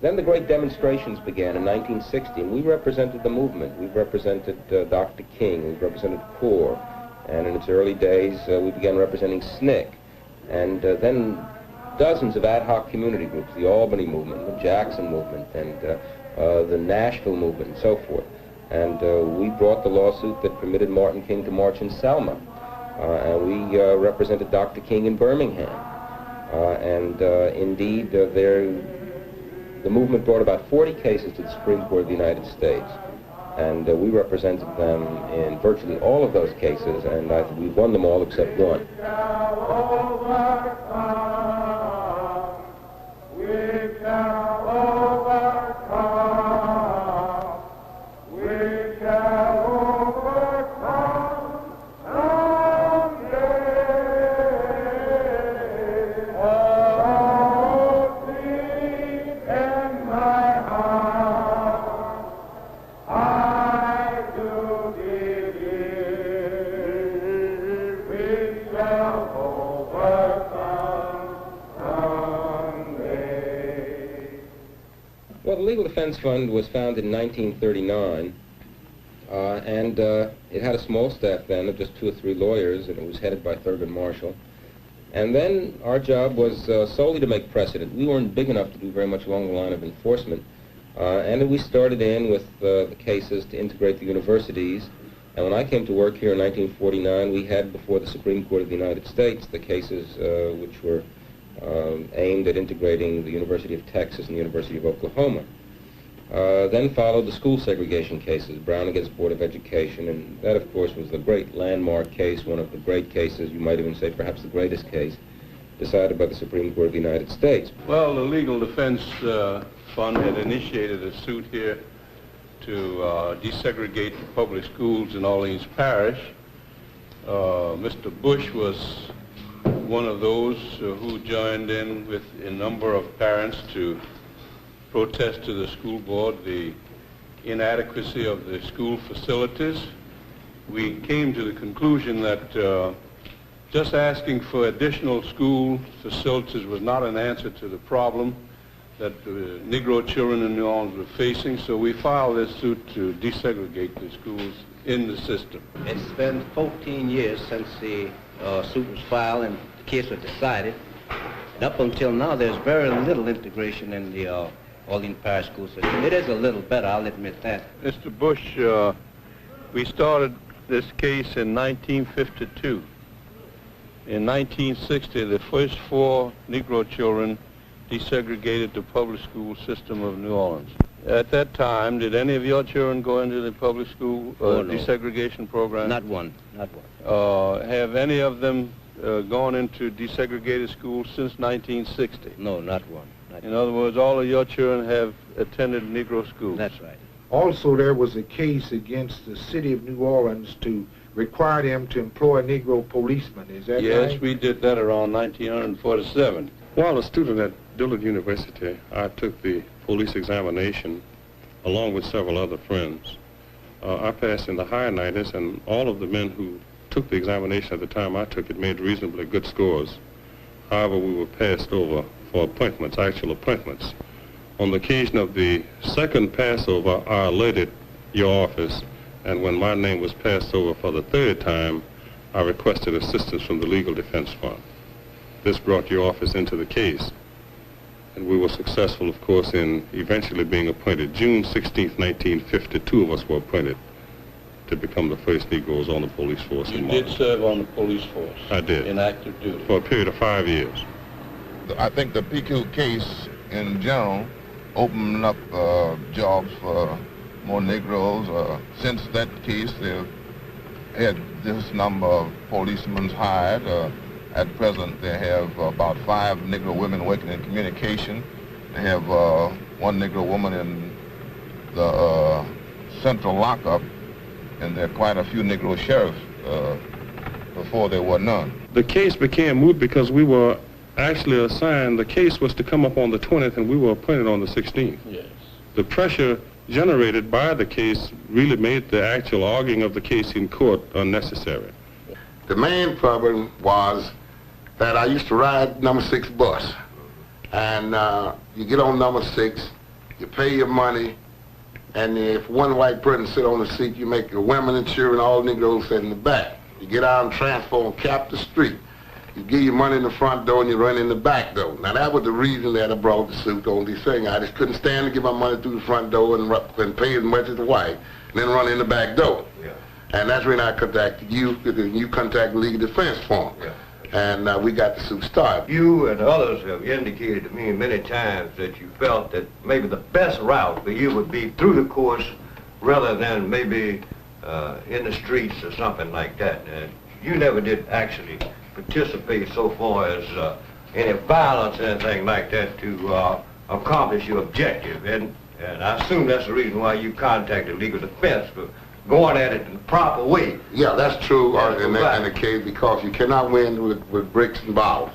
Then the great demonstrations began in 1960, and we represented the movement. We represented Dr. King, we represented CORE, and in its early days we began representing SNCC. And then dozens of ad hoc community groups, the Albany movement, the Jackson movement, and the Nashville movement, and so forth. And we brought the lawsuit that permitted Martin King to march in Selma. And we represented Dr. King in Birmingham. Indeed, the movement brought about 40 cases to the Supreme Court of the United States. And we represented them in virtually all of those cases, and I think we won them all except one. Well, the Legal Defense Fund was founded in 1939, and it had a small staff then of just 2 or 3 lawyers, and it was headed by Thurgood Marshall. And then our job was solely to make precedent. We weren't big enough to do very much along the line of enforcement, and we started in with the cases to integrate the universities. And when I came to work here in 1949, we had before the Supreme Court of the United States the cases which were aimed at integrating the University of Texas and the University of Oklahoma. Then followed the school segregation cases, Brown against Board of Education, and that, of course, was the great landmark case, one of the great cases, you might even say perhaps the greatest case, decided by the Supreme Court of the United States. Well, the Legal Defense Fund had initiated a suit here to desegregate the public schools in Orleans Parish. Mr. Bush was one of those who joined in with a number of parents to protest to the school board the inadequacy of the school facilities. We came to the conclusion that just asking for additional school facilities was not an answer to the problem that Negro children in New Orleans were facing, so we filed this suit to desegregate the schools in the system. It's been 14 years since the suit was filed and the case was decided. And up until now, there's very little integration in the Orleans Parish school system. It is a little better, I'll admit that. Mr. Bush, we started this case in 1952. In 1960, the first 4 Negro children desegregated the public school system of New Orleans. At that time, did any of your children go into the public school desegregation program? Not one, not one. Have any of them gone into desegregated schools since 1960? No, not one. In other words, all of your children have attended Negro schools? That's right. Also, there was a case against the city of New Orleans to require them to employ Negro policemen. Is that right? Yes, we did that around 1947. While a student at Dillard University, I took the police examination along with several other friends. I passed in the higher 90s, and all of the men who took the examination at the time I took it made reasonably good scores. However, we were passed over for appointments, actual appointments. On the occasion of the second passover, I alerted your office, and when my name was passed over for the 3rd time, I requested assistance from the Legal Defense Fund. This brought your office into the case, and we were successful, of course, in eventually being appointed. June 16th, 1950, 2 of us were appointed to become the first Negroes on the police force. You did serve on the police force? I did. In active duty? For a period of 5 years. I think the PQ case in general opened up jobs for more Negroes. Since that case, they've had this number of policemen hired. At present, they have about 5 Negro women working in communication. They have 1 Negro woman in the central lockup, and there are quite a few Negro sheriffs before there were none. The case became moot because we were actually assigned, the case was to come up on the 20th and we were appointed on the 16th. Yes. The pressure generated by the case really made the actual arguing of the case in court unnecessary. The main problem was that I used to ride number 6 bus, and you get on number 6, you pay your money, and if one white person sit on the seat, you make your women and children, all Negroes sit in the back. You get out and transfer and cap the street. You give your money in the front door and you run in the back door. Now that was the reason that I brought the suit on this thing. I just couldn't stand to give my money through the front door and pay as much as the white, and then run in the back door. Yeah. And that's when I contacted you, because you contacted Legal Defense Fund. Yeah. And we got the suit started. You and others have indicated to me many times that you felt that maybe the best route for you would be through the courts rather than maybe in the streets or something like that. You never did actually participate so far as any violence or anything like that to accomplish your objective. And I assume that's the reason why you contacted Legal Defense for going at it in the proper way. Yeah, that's true in the case, because you cannot win with bricks and bottles.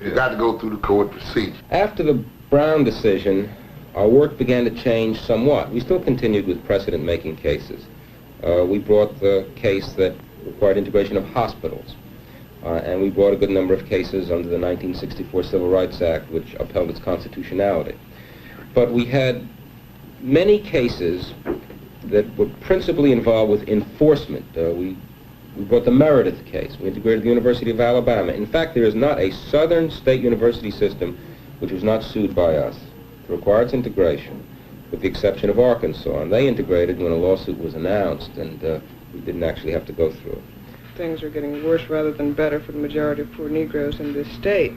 You got to go through the court procedure. After the Brown decision, our work began to change somewhat. We still continued with precedent-making cases. We brought the case that required integration of hospitals, and we brought a good number of cases under the 1964 Civil Rights Act, which upheld its constitutionality. But we had many cases that were principally involved with enforcement. We brought the Meredith case. We integrated the University of Alabama. In fact, there is not a southern state university system which was not sued by us to require its integration, with the exception of Arkansas. And they integrated when a lawsuit was announced, and we didn't actually have to go through it. Things are getting worse rather than better for the majority of poor Negroes in this state.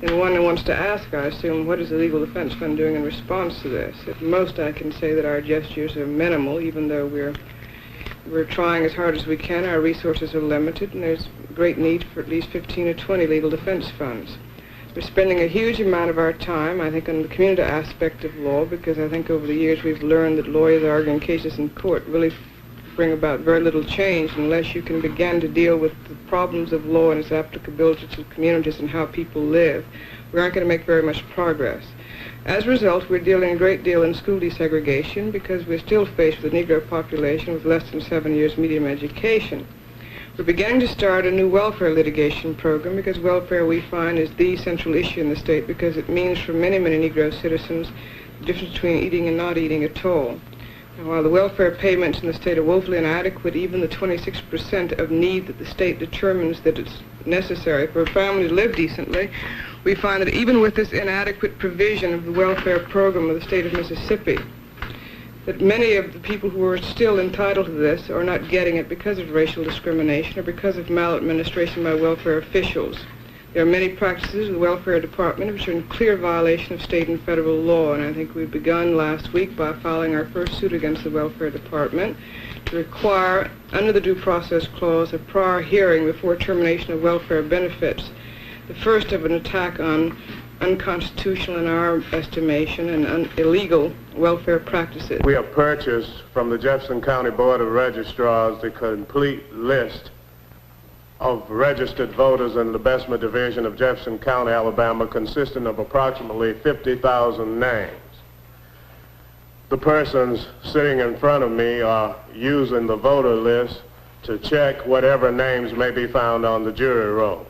And one wants to ask, I assume, what is the Legal Defense Fund doing in response to this? At most, I can say that our gestures are minimal, even though we're trying as hard as we can. Our resources are limited, and there's great need for at least 15 or 20 legal defense funds. We're spending a huge amount of our time, I think, on the community aspect of law, because I think over the years we've learned that lawyers arguing cases in court really bring about very little change unless you can begin to deal with the problems of law and its applicability to communities and how people live. We aren't going to make very much progress. As a result, we're dealing a great deal in school desegregation because we're still faced with a Negro population with less than 7 years medium education. We're beginning to start a new welfare litigation program because welfare, we find, is the central issue in the state because it means for many, many Negro citizens the difference between eating and not eating at all. And while the welfare payments in the state are woefully inadequate, even the 26% of need that the state determines that it's necessary for a family to live decently, we find that even with this inadequate provision of the welfare program of the state of Mississippi, that many of the people who are still entitled to this are not getting it because of racial discrimination or because of maladministration by welfare officials. There are many practices of the Welfare Department which are in clear violation of state and federal law, and I think we've begun last week by filing our first suit against the Welfare Department to require, under the Due Process Clause, a prior hearing before termination of welfare benefits, the first of an attack on unconstitutional, in our estimation, and illegal welfare practices. We have purchased from the Jefferson County Board of Registrars the complete list of registered voters in the Bessemer Division of Jefferson County, Alabama, consisting of approximately 50,000 names. The persons sitting in front of me are using the voter list to check whatever names may be found on the jury roll.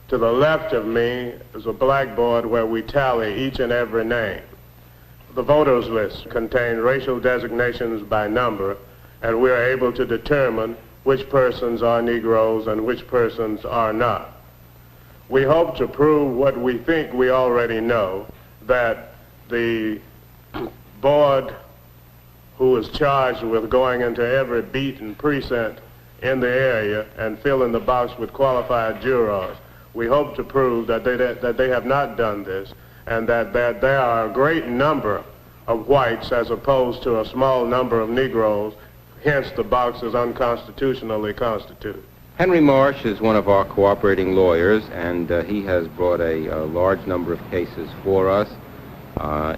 To the left of me is a blackboard where we tally each and every name. The voters list contains racial designations by number, and we are able to determine which persons are Negroes and which persons are not. We hope to prove what we think we already know, that the board who is charged with going into every beat and precinct in the area and filling the box with qualified jurors, we hope to prove that they have not done this, and that there are a great number of whites as opposed to a small number of Negroes. Hence, the box is unconstitutionally constituted. Henry Marsh is one of our cooperating lawyers, and he has brought a large number of cases for us.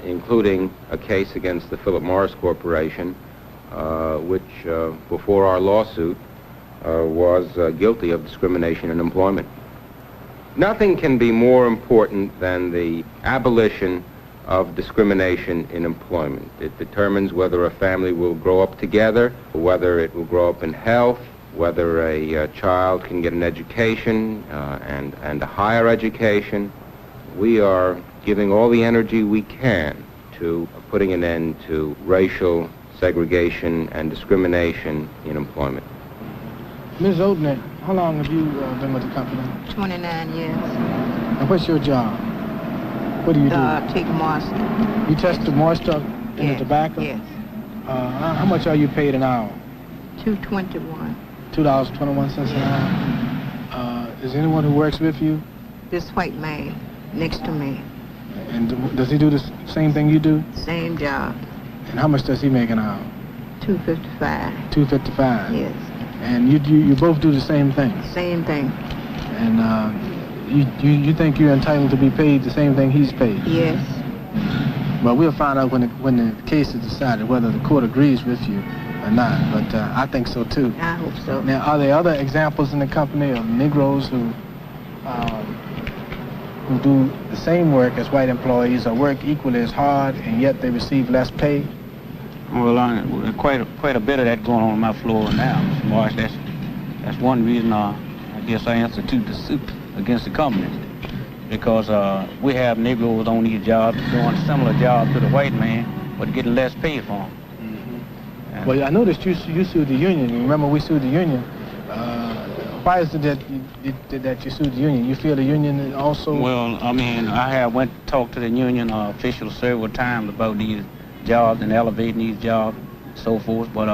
including a case against the Philip Morris Corporation, which, before our lawsuit, was guilty of discrimination in employment. Nothing can be more important than the abolition of discrimination in employment. It determines whether a family will grow up together, whether it will grow up in health, whether a child can get an education and a higher education. We are giving all the energy we can to putting an end to racial segregation and discrimination in employment. Ms. Oldner, how long have you been with the company? 29 years. And what's your job? What do you do? Take moisture. You test the moisture in the tobacco? Yes. How much are you paid an hour? $2.21. $2.21 an hour. Is there anyone who works with you? This white man next to me. And does he do the same thing you do? Same job. And how much does he make an hour? $2.55. $2.55? Yes. And you both do the same thing? Same thing. And you think you're entitled to be paid the same thing he's paid? Yes. Well, we'll find out when the case is decided whether the court agrees with you or not, but I think so too. I hope so. Now, are there other examples in the company of Negroes who do the same work as white employees or work equally as hard and yet they receive less pay? Well, quite a bit of that going on my floor now, Mr. Marsh. That's one reason I guess I institute the suit against the company, because we have Negroes on these jobs doing similar jobs to the white man, but getting less pay for them. Mm-hmm. Well, I noticed you sued the union. You remember we sued the union. Why is it that you sued the union? You feel the union also? Well, I mean, I went to talk to the union officials several times about these jobs and elevating these jobs, so forth, but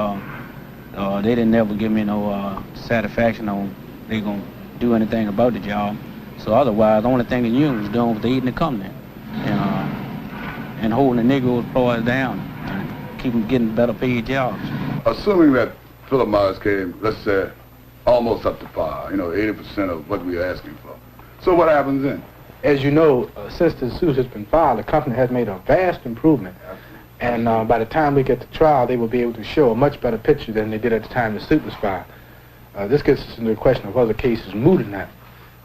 they didn't ever give me no satisfaction on they gonna do anything about the job. So otherwise, the only thing the union was doing was eating the company and holding the Negro employees down and keep them getting better paid jobs. Assuming that Philip Morris came, let's say, almost up to par, 80% of what we are asking for. So what happens then? As you know, since the suit has been filed, the company has made a vast improvement. And by the time we get to trial, they will be able to show a much better picture than they did at the time the suit was filed. This gets us into the question of whether the case is moot or not.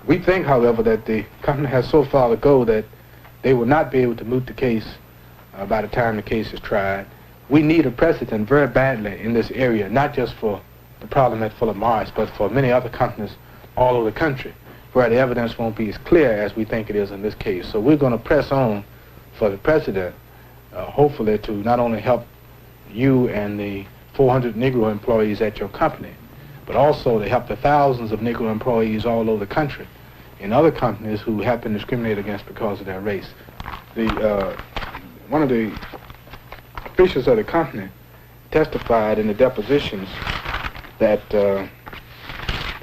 We think, however, that the company has so far to go that they will not be able to moot the case by the time the case is tried. We need a precedent very badly in this area, not just for the problem at Philip Morris, but for many other companies all over the country, where the evidence won't be as clear as we think it is in this case. So we're going to press on for the precedent, hopefully to not only help you and the 400 Negro employees at your company, but also to help the thousands of Negro employees all over the country in other companies who have been discriminated against because of their race. One of the officials of the company testified in the depositions that the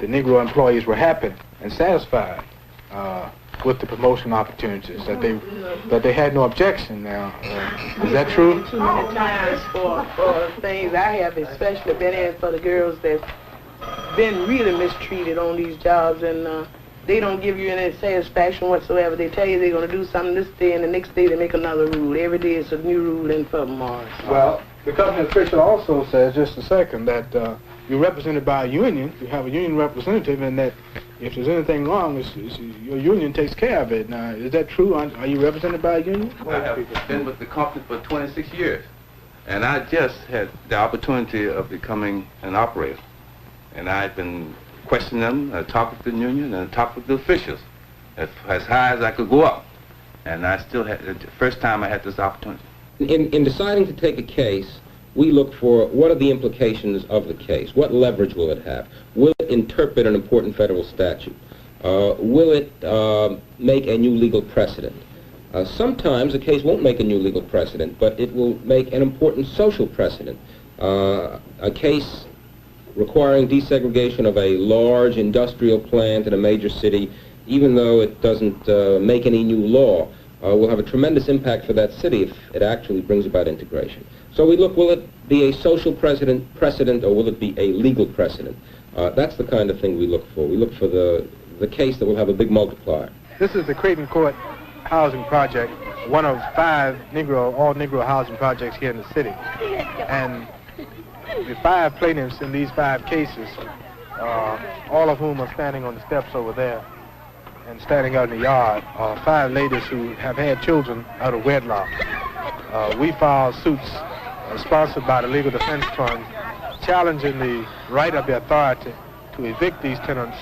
Negro employees were happy and satisfied with the promotion opportunities, that they had no objection. Now, is that true? Too many times for things I have especially been in for the girls that's been really mistreated on these jobs, and they don't give you any satisfaction whatsoever. They tell you they're going to do something this day, and the next day they make another rule. Every day it's a new rule in Philip Morris. Well, the company official also says, just a second, that you're represented by a union. You have a union representative, and that if there's anything wrong, your union takes care of it. Now, is that true? Are you represented by a union? I have been with the company for 26 years, and I just had the opportunity of becoming an operator. And I've been questioning them, talking to the union, and talking with the officials as high as I could go up. And I still had, the first time I had this opportunity. In deciding to take a case, we look for what are the implications of the case. What leverage will it have? Will it interpret an important federal statute? Will it make a new legal precedent? Sometimes a case won't make a new legal precedent, but it will make an important social precedent. A case requiring desegregation of a large industrial plant in a major city, even though it doesn't make any new law, will have a tremendous impact for that city if it actually brings about integration. So we look, will it be a social precedent, or will it be a legal precedent? That's the kind of thing we look for. We look for the case that will have a big multiplier. This is the Creighton Court housing project one of 5 all Negro housing projects here in the city. And the 5 plaintiffs in these 5 cases, all of whom are standing on the steps over there and standing out in the yard, are 5 ladies who have had children out of wedlock. We filed suits sponsored by the Legal Defense Fund, challenging the right of the authority to evict these tenants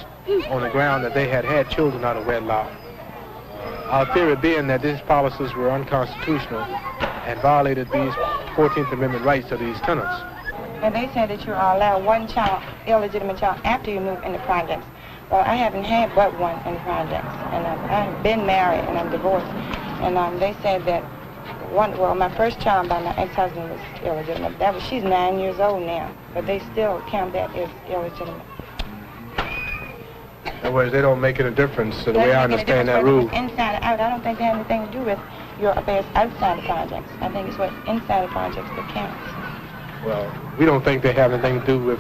on the ground that they had had children out of wedlock. Our theory being that these policies were unconstitutional and violated these 14th Amendment rights of these tenants. And they said that you are allowed 1 child, illegitimate child, after you move in the projects. Well, I haven't had but 1 in the projects, and I've been married and I'm divorced. And they said that my first child by my ex-husband was illegitimate. She's 9 years old now, but they still count that as illegitimate. In other words, they don't make it a difference, the way I understand that rule. Inside or out, I don't think they have anything to do with your affairs outside the projects. I think it's what inside the projects that counts. Well, we don't think they have anything to do with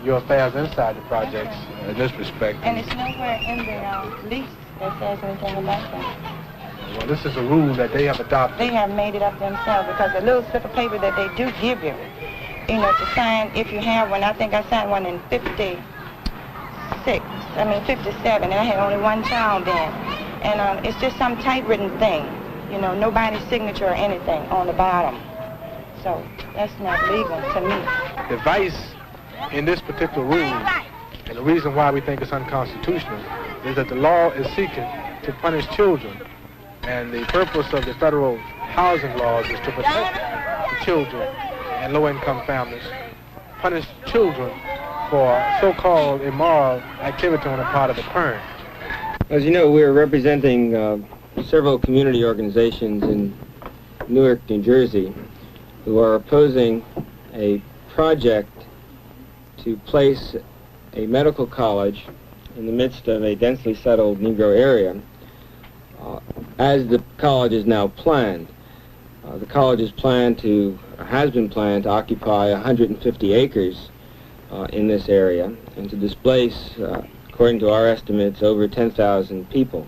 your affairs inside the projects in this respect. And it's nowhere in the lease that says anything about that. Well, this is a rule that they have adopted. They have made it up themselves because the little slip of paper that they do give you, to sign if you have one. I think I signed one in 57, and I had only 1 child then. And it's just some typewritten thing, nobody's signature or anything on the bottom. So that's not legal to me. The vice in this particular rule, and the reason why we think it's unconstitutional, is that the law is seeking to punish children. And the purpose of the federal housing laws is to protect the children and low-income families, punish children for so-called immoral activity on the part of the parent. As you know, we're representing several community organizations in Newark, New Jersey, who are opposing a project to place a medical college in the midst of a densely settled Negro area, as the college is now planned. The college is has been planned to occupy 150 acres in this area and to displace, according to our estimates, over 10,000 people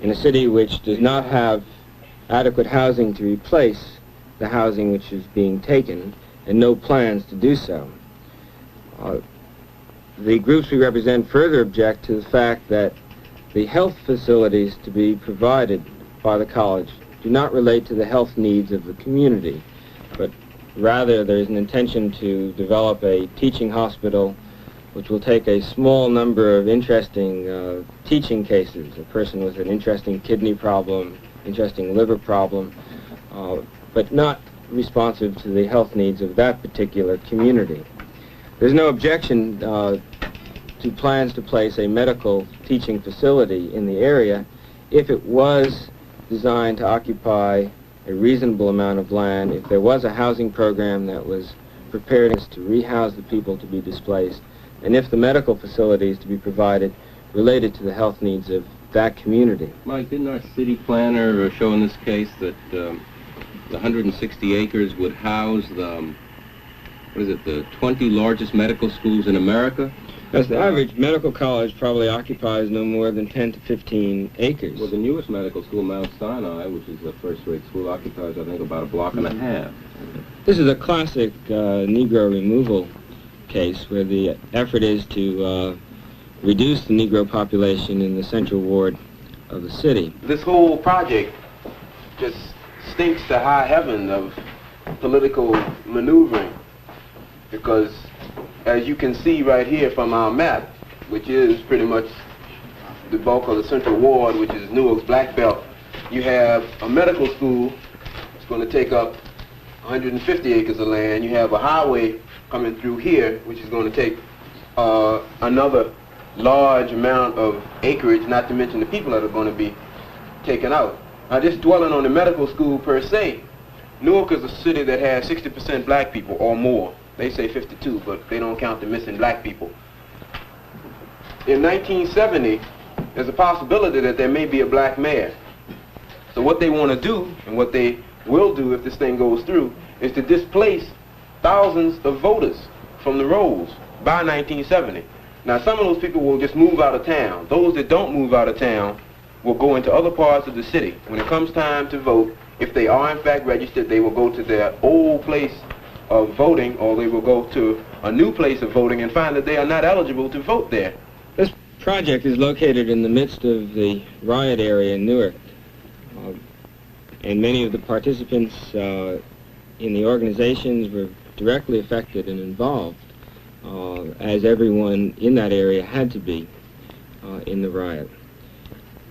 in a city which does not have adequate housing to replace the housing which is being taken and no plans to do so. The groups we represent further object to the fact that the health facilities to be provided by the college do not relate to the health needs of the community, but rather there is an intention to develop a teaching hospital which will take a small number of interesting teaching cases, a person with an interesting kidney problem, interesting liver problem, but not responsive to the health needs of that particular community. There's no objection to plans to place a medical teaching facility in the area if it was designed to occupy a reasonable amount of land, if there was a housing program that was prepared to rehouse the people to be displaced, and if the medical facilities to be provided related to the health needs of that community. Mike, didn't our city planner show in this case that the 160 acres would house the 20 largest medical schools in America? Yes, the average medical college probably occupies no more than 10 to 15 acres. Well, the newest medical school, Mount Sinai, which is a first-rate school, occupies, I think, about a block and a half. This is a classic Negro removal case where the effort is to reduce the Negro population in the central ward of the city. This whole project just stinks to high heaven of political maneuvering, because as you can see right here from our map, which is pretty much the bulk of the central ward, which is Newark's Black Belt, you have a medical school. It's going to take up 150 acres of land. You have a highway coming through here, which is going to take another large amount of acreage, not to mention the people that are going to be taken out. Now, just dwelling on the medical school per se, Newark is a city that has 60% black people or more. They say 52, but they don't count the missing black people. In 1970, there's a possibility that there may be a black mayor. So what they want to do, and what they will do if this thing goes through, is to displace thousands of voters from the rolls by 1970. Now, some of those people will just move out of town. Those that don't move out of town will go into other parts of the city. When it comes time to vote, If they are in fact registered, they will go to their old place of voting, or they will go to a new place of voting and find that they are not eligible to vote there. This project is located in the midst of the riot area in Newark. And many of the participants in the organizations were directly affected and involved, as everyone in that area had to be in the riot.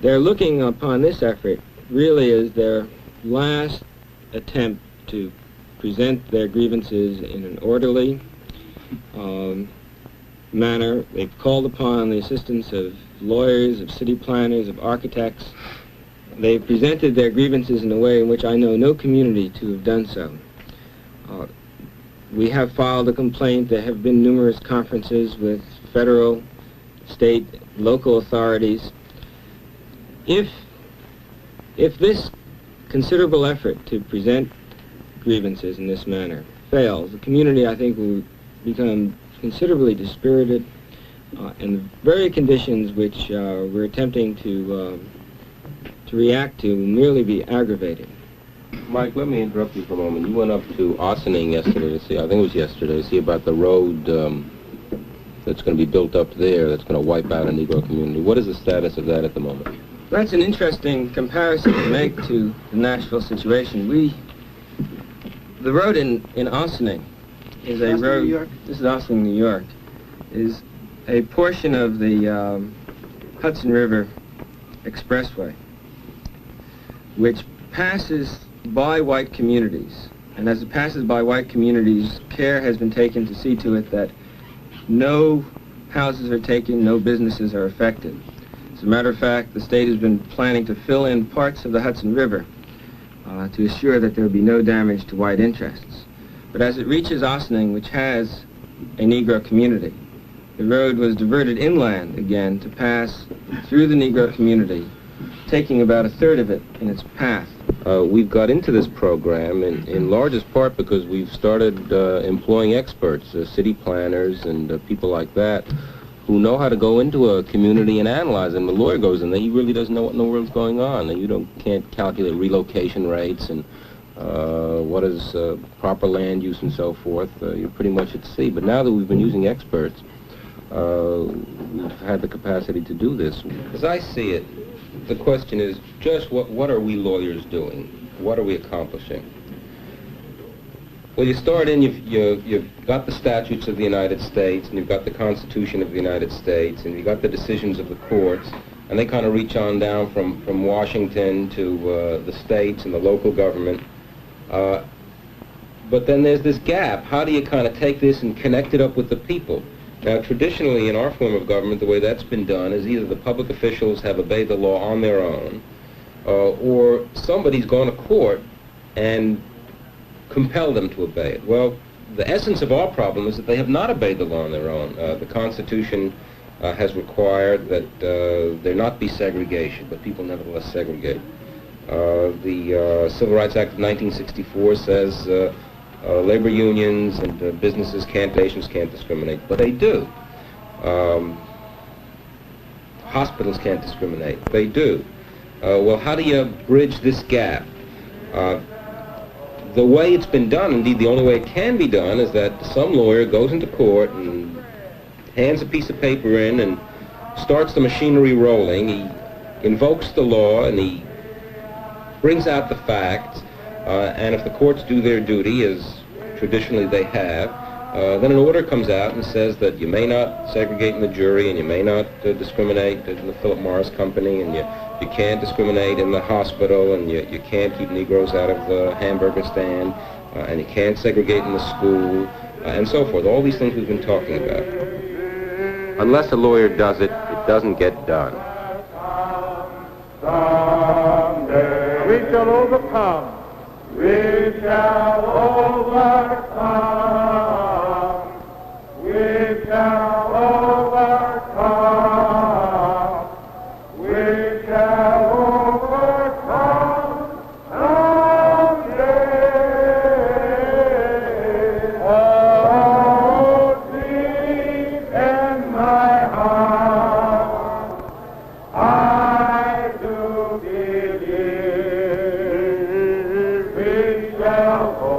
They're looking upon this effort really as their last attempt to present their grievances in an orderly manner. They've called upon the assistance of lawyers, of city planners, of architects. They've presented their grievances in a way in which I know no community to have done so. We have filed a complaint. There have been numerous conferences with federal, state, local authorities. If this considerable effort to present grievances in this manner fails, the community, I think, will become considerably dispirited, and the very conditions which we're attempting to react to will merely be aggravating. Mike, let me interrupt you for a moment. You went up to Ossining yesterday to see, I think it was yesterday, to see about the road that's going to be built up there that's going to wipe out a Negro community. What is the status of that at the moment? That's an interesting comparison to make to the Nashville situation. The road in Ossining is a road, New York. This is Ossining, New York, is a portion of the Hudson River Expressway, which passes by white communities. And as it passes by white communities, care has been taken to see to it that no houses are taken, no businesses are affected. As a matter of fact, the state has been planning to fill in parts of the Hudson River to assure that there will be no damage to white interests. But as it reaches Ossining, which has a Negro community, the road was diverted inland again to pass through the Negro community, taking about a third of it in its path. We've got into this program in largest part because we've started employing experts, city planners and people like that, who know how to go into a community and analyze it. And the lawyer goes in there, he really doesn't know what in the world's going on. And you can't calculate relocation rates and what is proper land use and so forth. You're pretty much at sea. But now that we've been using experts, we've had the capacity to do this. As I see it, the question is just what are we lawyers doing? What are we accomplishing? Well, you start in, you've got the statutes of the United States, and you've got the Constitution of the United States, and you've got the decisions of the courts, and they kind of reach on down from Washington to the states and the local government. But then there's this gap. How do you kind of take this and connect it up with the people? Now, traditionally, in our form of government, the way that's been done is either the public officials have obeyed the law on their own, or somebody's gone to court and compelled them to obey it. Well, the essence of our problem is that they have not obeyed the law on their own. The Constitution has required that there not be segregation, but people nevertheless segregate. The Civil Rights Act of 1964 says labor unions and businesses nations can't discriminate, but they do. Hospitals can't discriminate, they do. Well, how do you bridge this gap? The way it's been done, indeed the only way it can be done, is that some lawyer goes into court and hands a piece of paper in and starts the machinery rolling. He invokes the law and he brings out the facts, and if the courts do their duty, as traditionally they have, then an order comes out and says that you may not segregate in the jury, and you may not discriminate in the Philip Morris Company, and you can't discriminate in the hospital, and you can't keep Negroes out of the hamburger stand, and you can't segregate in the school, and so forth. All these things we've been talking about. Unless a lawyer does it, it doesn't get done. We shall overcome. We shall overcome. We shall overcome. We shall overcome someday. Oh, deep in my heart, I do believe. shall